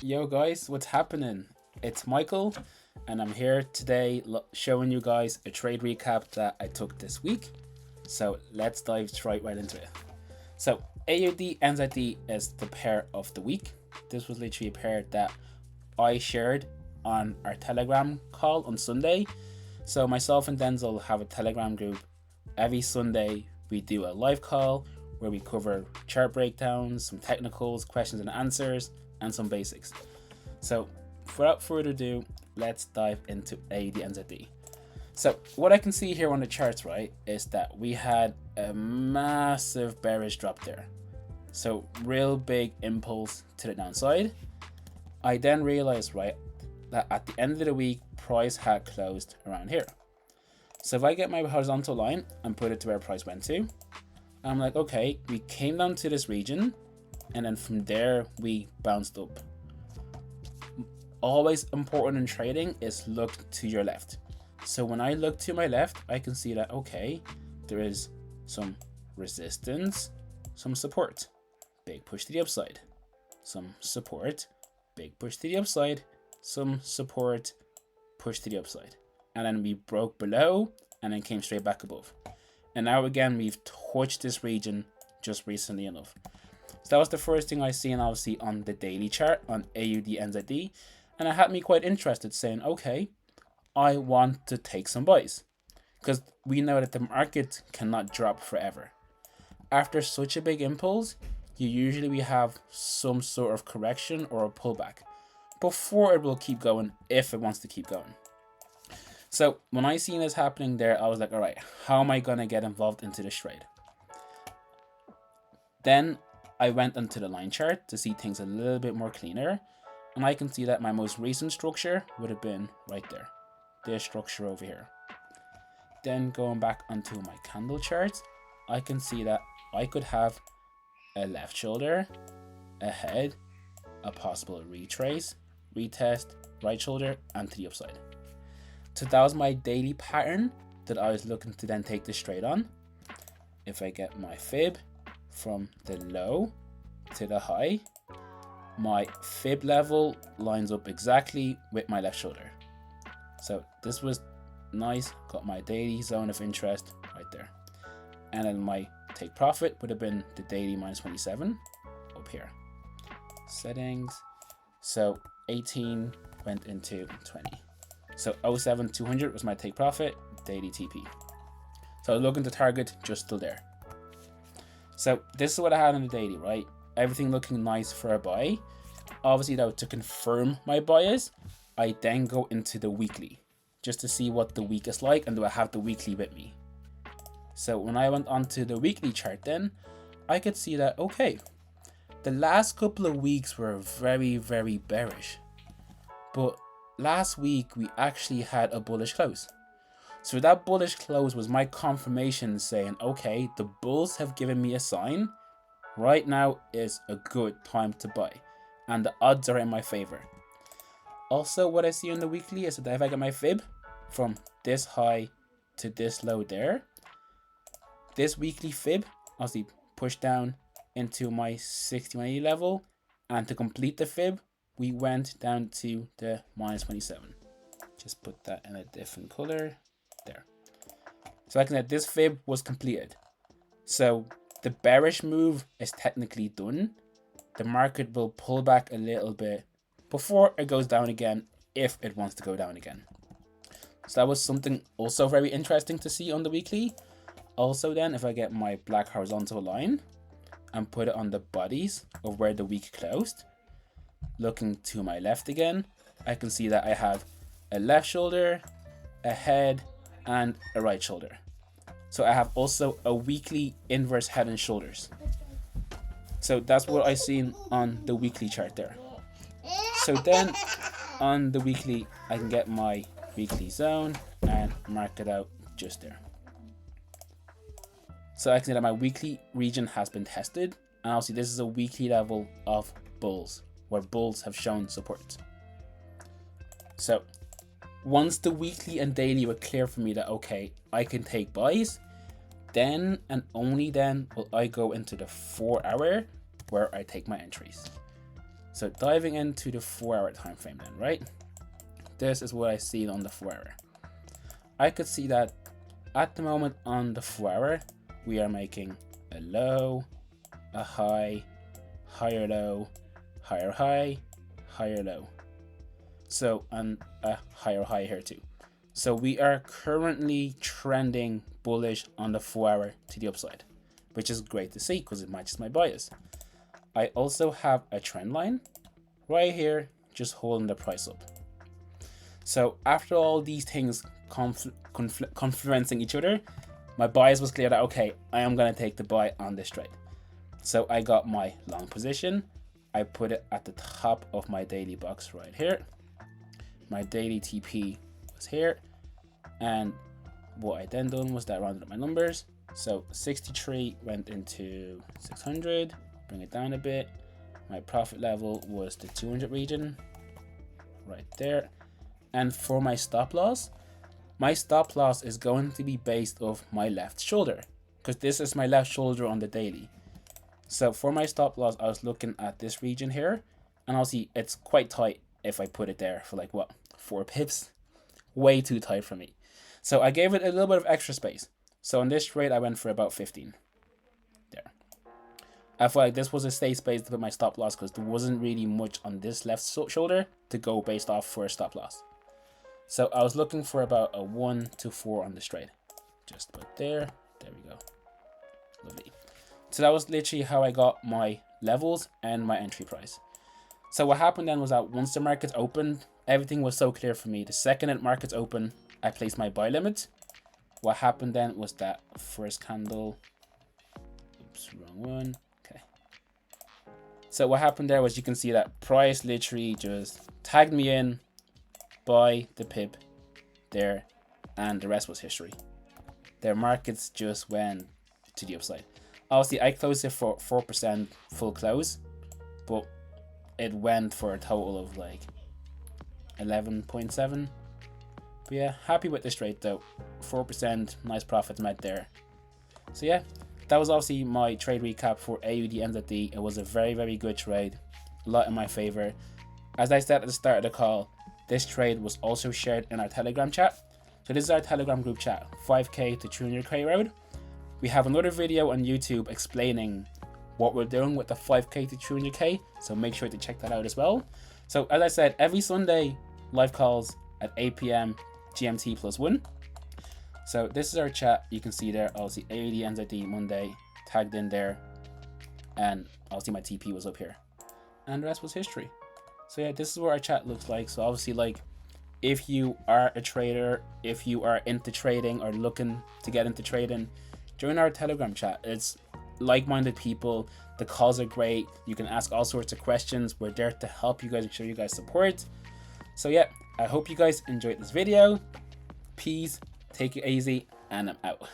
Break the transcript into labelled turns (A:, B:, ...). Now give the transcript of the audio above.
A: Yo guys, what's happening? It's Michael and I'm here today showing you guys a trade recap that I took this week. So let's dive right into it. So AUDNZD is the pair of the week. This was literally a pair that I shared on our Telegram call on Sunday. So myself and Denzel have a Telegram group. Every Sunday we do a live call where we cover chart breakdowns, some technicals, questions and answers, and some basics. So without further ado, let's dive into AUDNZD. So what I can see here on the charts, right, is that we had a massive bearish drop there. So real big impulse to the downside. I then realized, right, that at the end of the week, price had closed around here. So if I get my horizontal line and put it to where price went to, I'm like, okay, we came down to this region and then from there we bounced up. Always important in trading is look to your left. So when I look to my left, I can see that, okay, there is some resistance, some support, big push to the upside, some support, big push to the upside, some support, push to the upside. And then we broke below and then came straight back above. And now again, we've touched this region just recently enough. So that was the first thing I seen obviously on the daily chart on AUDNZD. And it had me quite interested saying, okay, I want to take some buys. Because we know that the market cannot drop forever. After such a big impulse, we have some sort of correction or a pullback before it will keep going if it wants to keep going. So when I seen this happening there, I was like, all right, how am I going to get involved into this trade? Then I went onto the line chart to see things a little bit more cleaner. And I can see that my most recent structure would have been right there. This structure over here. Then going back onto my candle charts, I can see that I could have a left shoulder, a head, a possible retrace, retest, right shoulder, and to the upside. So that was my daily pattern that I was looking to then take this trade on. If I get my fib from the low to the high, my fib level lines up exactly with my left shoulder. So this was nice, got my daily zone of interest right there. And then my take profit would have been the daily minus 27 up here. Settings. So 18 went into 20. So 0.7200 was my take profit, daily TP. So I was looking to target just still there. So this is what I had on the daily, right? Everything looking nice for a buy. Obviously though, to confirm my bias, I then go into the weekly just to see what the week is like and do I have the weekly with me. So when I went onto the weekly chart then, I could see that, okay, the last couple of weeks were very, very bearish. But last week we actually had a bullish close. So that bullish close was my confirmation saying, okay, the bulls have given me a sign. Right now is a good time to buy. And the odds are in my favor. Also, what I see on the weekly is that if I get my fib from this high to this low there, this weekly fib obviously pushed down into my 6180 level. And to complete the fib, we went down to the minus 27. Just put that in a different color there. So I can say this fib was completed. So the bearish move is technically done. The market will pull back a little bit before it goes down again if it wants to go down again. So that was something also very interesting to see on the weekly. Also then, if I get my black horizontal line and put it on the bodies of where the week closed, looking to my left again, I can see that I have a left shoulder, a head, and a right shoulder. So I have also a weekly inverse head and shoulders. So that's what I seen on the weekly chart there. So then on the weekly, I can get my weekly zone and mark it out just there. So I can see that my weekly region has been tested. And obviously this is a weekly level of bulls, where bulls have shown support. So once the weekly and daily were clear for me that, okay, I can take buys, then and only then will I go into the 4 hour where I take my entries. So diving into the 4-hour time frame then, right? This is what I see on the 4-hour. I could see that at the moment on the 4-hour, we are making a low, a high, higher low, higher high, higher low. So, and a higher high here too. So we are currently trending bullish on the 4-hour to the upside, which is great to see because it matches my bias. I also have a trend line right here, just holding the price up. So after all these things confluencing each other, my bias was clear that, okay, I am going to take the buy on this trade. So I got my long position. I put it at the top of my daily box right here. My daily TP was here. And what I then done was that I rounded up my numbers. So 63 went into 600, bring it down a bit. My profit level was the 200 region right there. And for my stop loss is going to be based off my left shoulder, because this is my left shoulder on the daily. So for my stop loss, I was looking at this region here, and I'll see it's quite tight if I put it there for like, what, 4 pips? Way too tight for me. So I gave it a little bit of extra space. So on this trade, I went for about 15. There. I feel like this was a safe space to put my stop loss because there wasn't really much on this left shoulder to go based off for a stop loss. So I was looking for about a 1 to 4 on this trade. Just about there. There we go. Lovely. So that was literally how I got my levels and my entry price. So what happened then was that once the markets opened, everything was so clear for me. The second that markets open, I placed my buy limit. What happened then was that first candle, oops, wrong one. Okay. So what happened there was you can see that price literally just tagged me in, buy the pip there, and the rest was history. Their markets just went to the upside. Obviously, I closed it for 4% full close, but it went for a total of like 11.7. But yeah, happy with this trade though. 4%, nice profits made there. So yeah, that was obviously my trade recap for AUDNZD. It was a very, very good trade. A lot in my favor. As I said at the start of the call, this trade was also shared in our Telegram chat. So this is our Telegram group chat, 5k to 200k road. We have another video on YouTube explaining what we're doing with the 5k to 200k. So make sure to check that out as well. So as I said, every Sunday, live calls at 8 p.m. GMT +1. So this is our chat. You can see there, obviously AUDNZD Monday tagged in there. And obviously my TP was up here. And the rest was history. So yeah, this is what our chat looks like. So obviously, like, if you are a trader, if you are into trading or looking to get into trading, join our Telegram chat. It's like-minded people. The calls are great. You can ask all sorts of questions. We're there to help you guys and show you guys support. So yeah, I hope you guys enjoyed this video. Peace, take it easy, and I'm out.